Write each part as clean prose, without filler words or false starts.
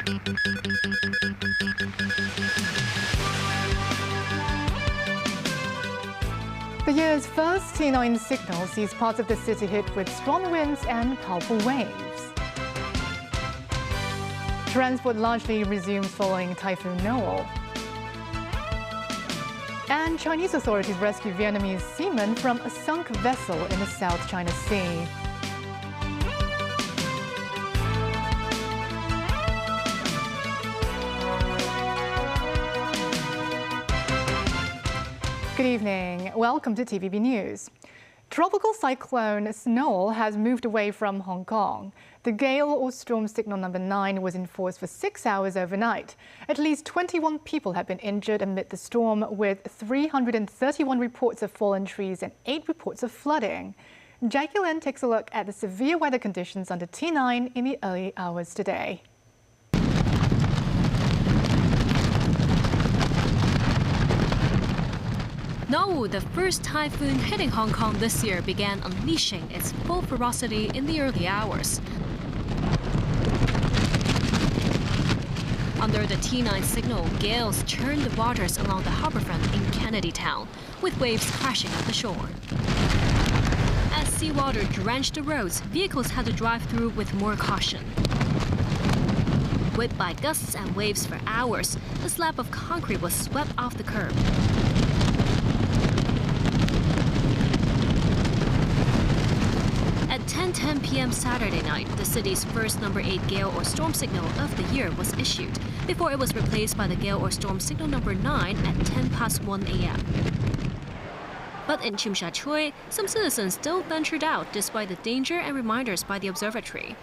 The year's first T9 signal sees parts of the city hit with strong winds and powerful waves. Transport largely resumes following Typhoon Noul. And Chinese authorities rescue Vietnamese seamen from a sunk vessel in the South China Sea. Good evening. Welcome to TVB News. Tropical cyclone Noul has moved away from Hong Kong. The gale or storm signal number 9 was in force for 6 hours overnight. At least 21 people have been injured amid the storm, with 331 reports of fallen trees and 8 reports of flooding. Jackie Lin takes a look at the severe weather conditions under T9 in the early hours today. Noul, the first typhoon hitting Hong Kong this year, began unleashing its full ferocity in the early hours. Under the T9 signal, gales churned the waters along the harbourfront in Cantonese Town, with waves crashing at the shore. As seawater drenched the roads, vehicles had to drive through with more caution. Whipped by gusts and waves for hours, a slab of concrete was swept off the curb. At 10:10 p.m. Saturday night, the city's first number 8 gale or storm signal of the year was issued, before it was replaced by the gale or storm signal number 9 at 10:01 a.m. But in Tsim Sha Tsui, some citizens still ventured out despite the danger and reminders by the observatory.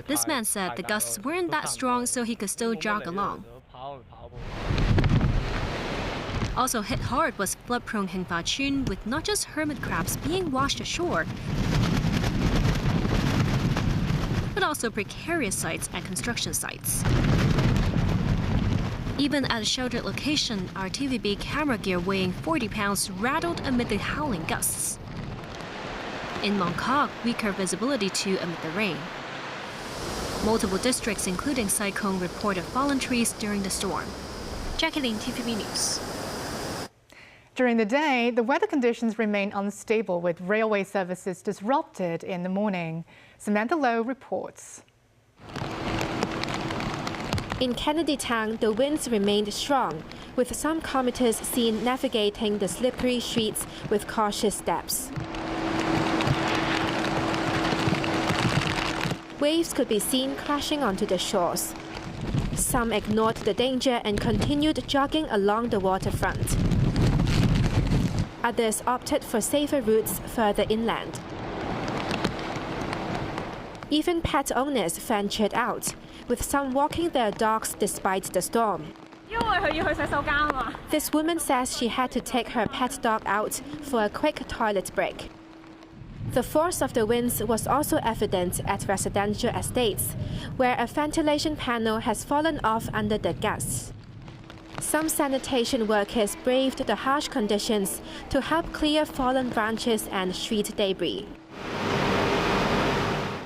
This man said the gusts weren't that strong, so he could still jog along. Also hit hard was flood-prone Heng Fa Tsuen, with not just hermit crabs being washed ashore, but also precarious sites and construction sites. Even at a sheltered location, our TVB camera gear weighing 40 pounds rattled amid the howling gusts. In Mong Kok, weaker visibility too amid the rain. Multiple districts, including Sai Kung, reported fallen trees during the storm. Jackie Lin, TVB News. During the day, the weather conditions remain unstable, with railway services disrupted in the morning. Samantha Lowe reports. In Cantonese Town, the winds remained strong, with some commuters seen navigating the slippery streets with cautious steps. Waves could be seen crashing onto the shores. Some ignored the danger and continued jogging along the waterfront. Others opted for safer routes further inland. Even pet owners ventured out, with some walking their dogs despite the storm. This woman says she had to take her pet dog out for a quick toilet break. The force of the winds was also evident at residential estates, where a ventilation panel has fallen off under the gusts. Some sanitation workers braved the harsh conditions to help clear fallen branches and street debris.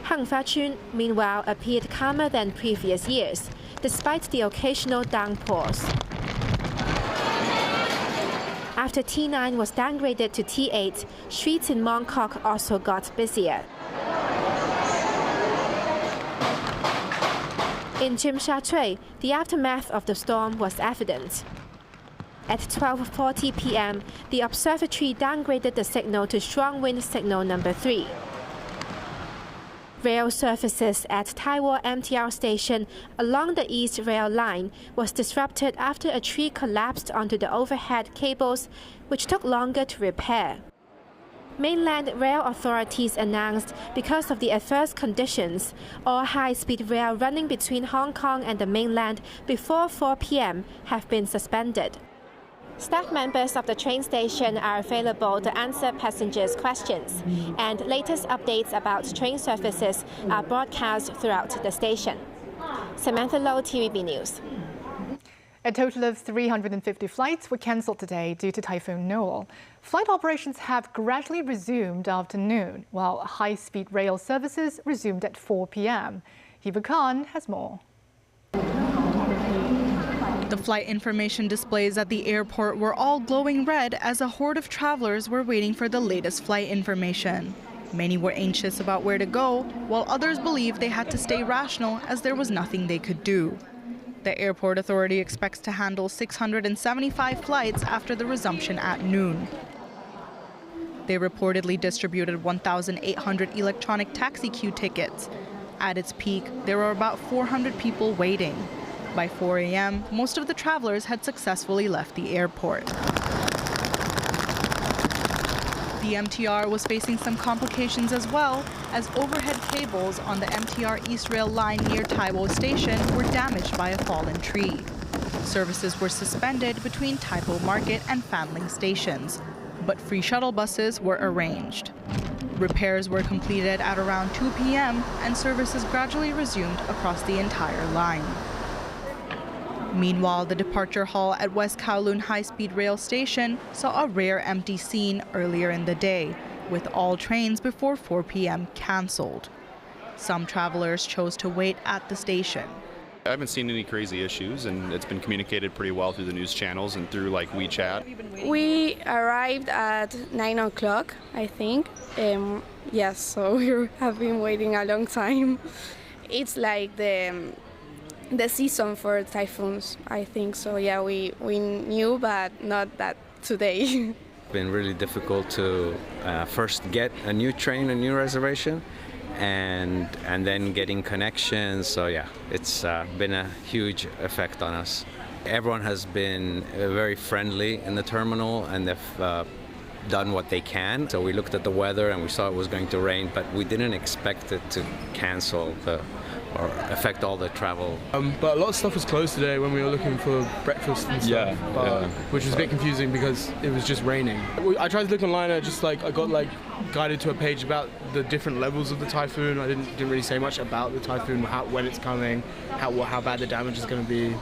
Heng Fa Tsuen, meanwhile, appeared calmer than previous years, despite the occasional downpours. After T9 was downgraded to T8, streets in Mong Kok also got busier. In Tsim Sha Tsui, the aftermath of the storm was evident. At 12:40 p.m., the observatory downgraded the signal to strong wind signal number 3. Rail services at Taiwan MTR station along the East Rail line was disrupted after a tree collapsed onto the overhead cables, which took longer to repair. Mainland rail authorities announced because of the adverse conditions, all high-speed rail running between Hong Kong and the mainland before 4 p.m. have been suspended. Staff members of the train station are available to answer passengers' questions, and latest updates about train services are broadcast throughout the station. Samantha Lowe, TVB News. A total of 350 flights were cancelled today due to Typhoon Noul. Flight operations have gradually resumed after noon, while high-speed rail services resumed at 4 p.m. Hiba Khan has more. The flight information displays at the airport were all glowing red as a horde of travelers were waiting for the latest flight information. Many were anxious about where to go, while others believed they had to stay rational as there was nothing they could do. The airport authority expects to handle 675 flights after the resumption at noon. They reportedly distributed 1,800 electronic taxi queue tickets. At its peak, there were about 400 people waiting. By 4 a.m., most of the travelers had successfully left the airport. The MTR was facing some complications as well, as overhead cables on the MTR East Rail line near Taiwo Station were damaged by a fallen tree. Services were suspended between Taipo Market and Fanling stations, but free shuttle buses were arranged. Repairs were completed at around 2 p.m. and services gradually resumed across the entire line. Meanwhile, the departure hall at West Kowloon High-Speed Rail Station saw a rare empty scene earlier in the day, with all trains before 4 p.m. cancelled. Some travelers chose to wait at the station. I haven't seen any crazy issues, and it's been communicated pretty well through the news channels and through like WeChat. We arrived at 9 o'clock, I think. Yes, so we have been waiting a long time. It's like the season for typhoons, I think. So yeah, we knew, but not that today. It's been really difficult to first get a new train, a new reservation, and then getting connections. So yeah, it's been a huge effect on us. Everyone has been very friendly in the terminal, and they've done what they can. So we looked at the weather and we saw it was going to rain, but we didn't expect it to cancel or affect all the travel. But a lot of stuff was closed today when we were looking for breakfast and stuff, which was a bit confusing because it was just raining. I tried to look online and I got guided to a page about the different levels of the typhoon. I didn't really say much about the typhoon, when it's coming, how bad the damage is going to be.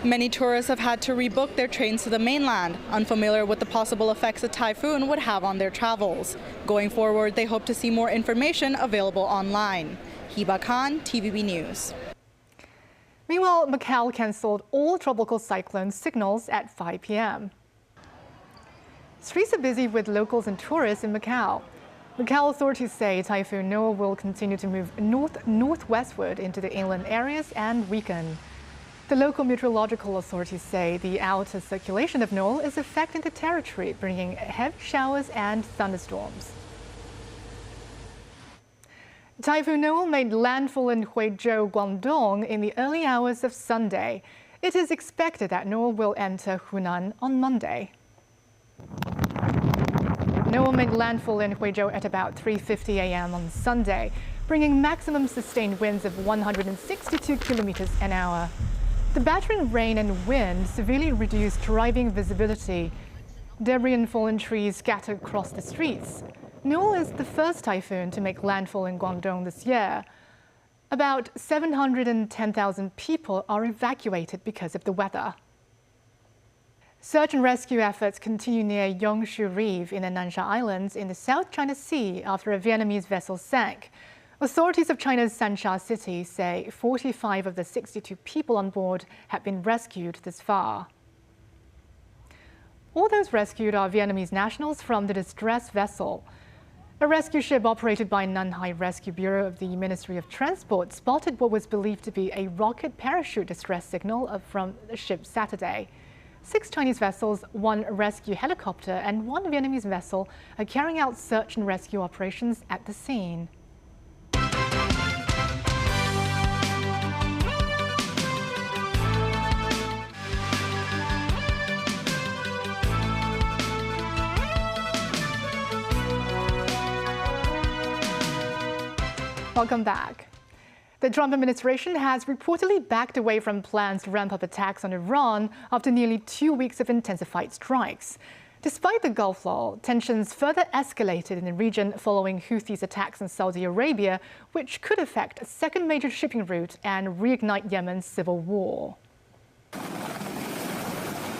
Many tourists have had to rebook their trains to the mainland, unfamiliar with the possible effects a typhoon would have on their travels. Going forward, they hope to see more information available online. Hiba Khan, TVB News. Meanwhile, Macau cancelled all tropical cyclone signals at 5 p.m. Streets are busy with locals and tourists in Macau. Macau authorities say Typhoon Noul will continue to move northwestward into the inland areas and weaken. The local meteorological authorities say the outer circulation of Noul is affecting the territory, bringing heavy showers and thunderstorms. Typhoon Noul made landfall in Huizhou, Guangdong in the early hours of Sunday. It is expected that Noul will enter Hunan on Monday. Noul made landfall in Huizhou at about 3:50 a.m. on Sunday, bringing maximum sustained winds of 162 kilometers an hour. The battering rain and wind severely reduced driving visibility. Debris and fallen trees scattered across the streets. Noul is the first typhoon to make landfall in Guangdong this year. About 710,000 people are evacuated because of the weather. Search and rescue efforts continue near Yongshu Reef in the Nansha Islands in the South China Sea after a Vietnamese vessel sank. Authorities of China's Sansha City say 45 of the 62 people on board have been rescued this far. All those rescued are Vietnamese nationals from the distressed vessel. A rescue ship operated by Nanhai Rescue Bureau of the Ministry of Transport spotted what was believed to be a rocket parachute distress signal from the ship Saturday. 6 Chinese vessels, 1 rescue helicopter and 1 Vietnamese vessel are carrying out search and rescue operations at the scene. Welcome back. The Trump administration has reportedly backed away from plans to ramp up attacks on Iran after nearly 2 weeks of intensified strikes. Despite the Gulf War, tensions further escalated in the region following Houthis' attacks in Saudi Arabia, which could affect a second major shipping route and reignite Yemen's civil war.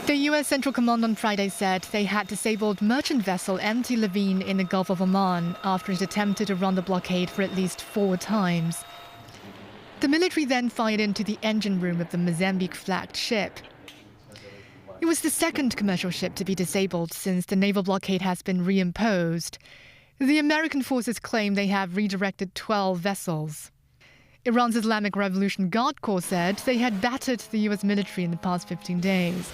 The U.S. Central Command on Friday said they had disabled merchant vessel MT Levine in the Gulf of Oman after it attempted to run the blockade for at least 4 times. The military then fired into the engine room of the Mozambique-flagged ship. It was the second commercial ship to be disabled since the naval blockade has been reimposed. The American forces claim they have redirected 12 vessels. Iran's Islamic Revolution Guard Corps said they had battered the U.S. military in the past 15 days.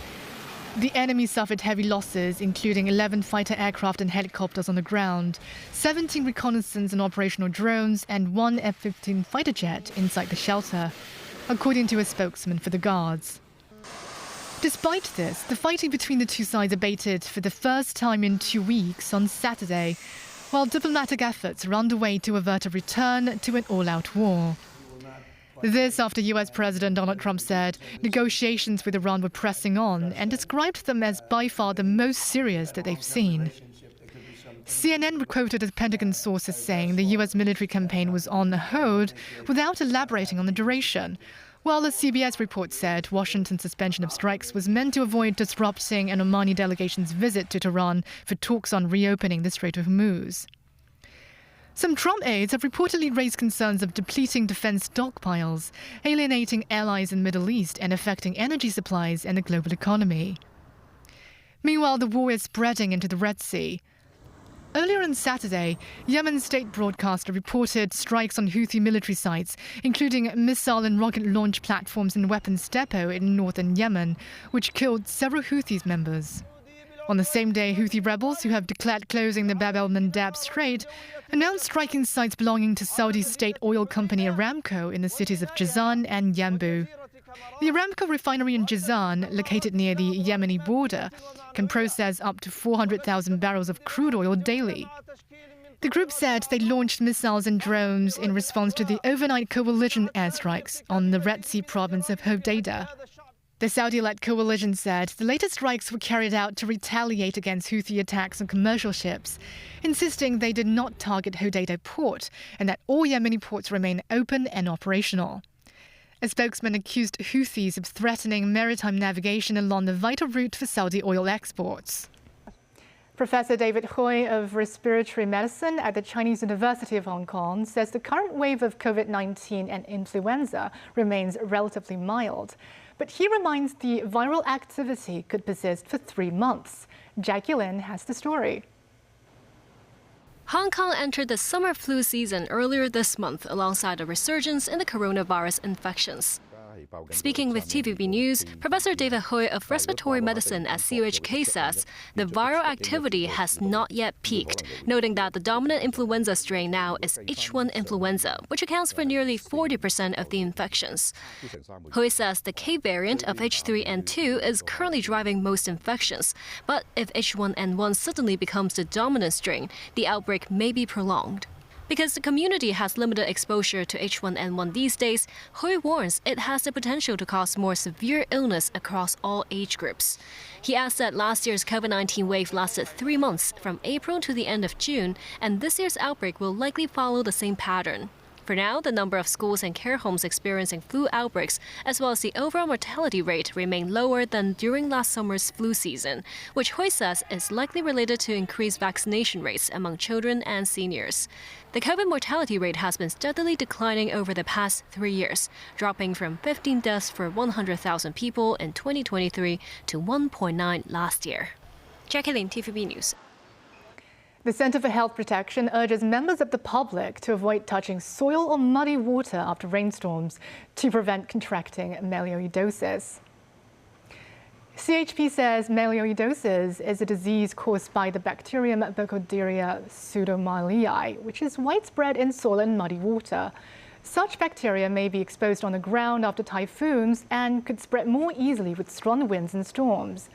The enemy suffered heavy losses, including 11 fighter aircraft and helicopters on the ground, 17 reconnaissance and operational drones, and 1 F-15 fighter jet inside the shelter, according to a spokesman for the Guards. Despite this, the fighting between the two sides abated for the first time in 2 weeks on Saturday, while diplomatic efforts are underway to avert a return to an all-out war. This after US President Donald Trump said negotiations with Iran were pressing on and described them as by far the most serious that they've seen. CNN quoted a Pentagon sources saying the US military campaign was on hold without elaborating on the duration, while a CBS report said Washington's suspension of strikes was meant to avoid disrupting an Omani delegation's visit to Tehran for talks on reopening the Strait of Hormuz. Some Trump aides have reportedly raised concerns of depleting defense stockpiles, alienating allies in the Middle East and affecting energy supplies and the global economy. Meanwhile, the war is spreading into the Red Sea. Earlier on Saturday, Yemen state broadcaster reported strikes on Houthi military sites, including missile and rocket launch platforms and weapons depot in northern Yemen, which killed several Houthis members. On the same day, Houthi rebels, who have declared closing the Bab el-Mandab Strait, announced striking sites belonging to Saudi state oil company Aramco in the cities of Jazan and Yanbu. The Aramco refinery in Jazan, located near the Yemeni border, can process up to 400,000 barrels of crude oil daily. The group said they launched missiles and drones in response to the overnight coalition airstrikes on the Red Sea province of Hodeidah. The Saudi-led coalition said the latest strikes were carried out to retaliate against Houthi attacks on commercial ships, insisting they did not target Hodeidah port and that all Yemeni ports remain open and operational. A spokesman accused Houthis of threatening maritime navigation along the vital route for Saudi oil exports. Professor David Hui of Respiratory Medicine at the Chinese University of Hong Kong says the current wave of COVID-19 and influenza remains relatively mild. But he reminds the viral activity could persist for 3 months. Jackie Lin has the story. Hong Kong entered the summer flu season earlier this month alongside a resurgence in the coronavirus infections. Speaking with TVB News, Professor David Hui of Respiratory Medicine at CUHK says the viral activity has not yet peaked, noting that the dominant influenza strain now is H1 influenza, which accounts for nearly 40% of the infections. Hui says the K variant of H3N2 is currently driving most infections, but if H1N1 suddenly becomes the dominant strain, the outbreak may be prolonged. Because the community has limited exposure to H1N1 these days, Hui warns it has the potential to cause more severe illness across all age groups. He adds that last year's COVID-19 wave lasted 3 months, from April to the end of June, and this year's outbreak will likely follow the same pattern. For now, the number of schools and care homes experiencing flu outbreaks, as well as the overall mortality rate, remain lower than during last summer's flu season, which Hui says is likely related to increased vaccination rates among children and seniors. The COVID mortality rate has been steadily declining over the past 3 years, dropping from 15 deaths for 100,000 people in 2023 to 1.9 last year. Jackie Lin, TVB News. The Centre for Health Protection urges members of the public to avoid touching soil or muddy water after rainstorms to prevent contracting melioidosis. CHP says melioidosis is a disease caused by the bacterium Burkholderia pseudomyelii, which is widespread in soil and muddy water. Such bacteria may be exposed on the ground after typhoons and could spread more easily with strong winds and storms.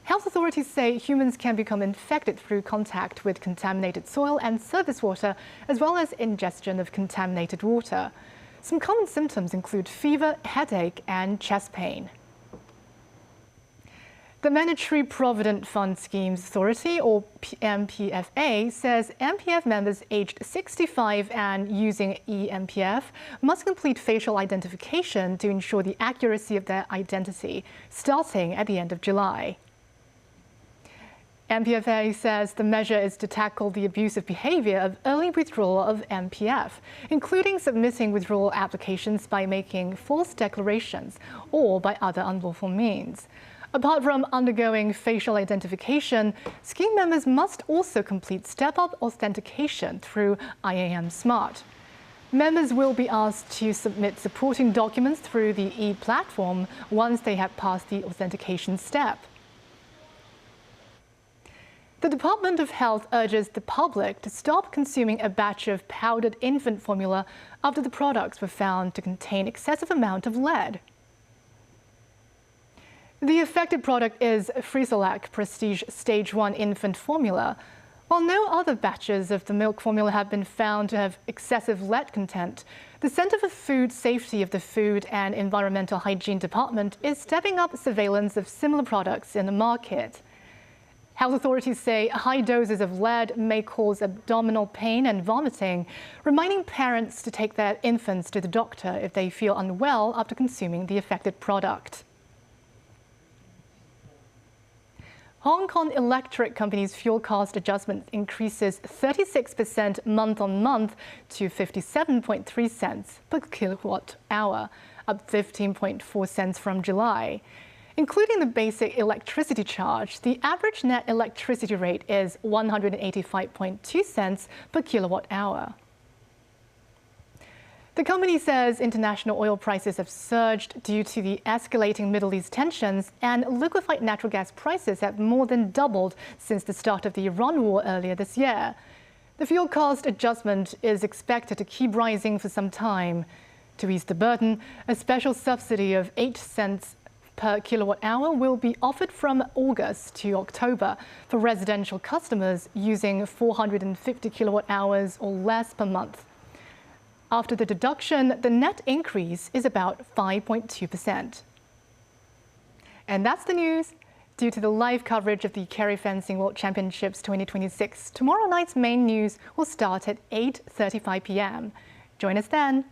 Health authorities say humans can become infected through contact with contaminated soil and surface water, as well as ingestion of contaminated water. Some common symptoms include fever, headache, and chest pain. The Mandatory Provident Fund Schemes Authority, or MPFA, says MPF members aged 65 and using eMPF must complete facial identification to ensure the accuracy of their identity, starting at the end of July. MPFA says the measure is to tackle the abusive behaviour of early withdrawal of MPF, including submitting withdrawal applications by making false declarations or by other unlawful means. Apart from undergoing facial identification, scheme members must also complete step-up authentication through IAM Smart. Members will be asked to submit supporting documents through the e-platform once they have passed the authentication step. The Department of Health urges the public to stop consuming a batch of powdered infant formula after the products were found to contain excessive amount of lead. The affected product is Frisolac Prestige Stage 1 infant formula. While no other batches of the milk formula have been found to have excessive lead content, the Centre for Food Safety of the Food and Environmental Hygiene Department is stepping up surveillance of similar products in the market. Health authorities say high doses of lead may cause abdominal pain and vomiting, reminding parents to take their infants to the doctor if they feel unwell after consuming the affected product. Hong Kong Electric Company's fuel cost adjustment increases 36% month-on-month to 57.3 cents per kilowatt hour, up 15.4 cents from July. Including the basic electricity charge, the average net electricity rate is 185.2 cents per kilowatt hour. The company says international oil prices have surged due to the escalating Middle East tensions, and liquefied natural gas prices have more than doubled since the start of the Iran war earlier this year. The fuel cost adjustment is expected to keep rising for some time. To ease the burden, a special subsidy of 8 cents per kilowatt hour will be offered from August to October for residential customers using 450 kilowatt hours or less per month. After the deduction, the net increase is about 5.2%. And that's the news. Due to the live coverage of the Kerry Fencing World Championships 2026, tomorrow night's main news will start at 8:35 p.m. Join us then.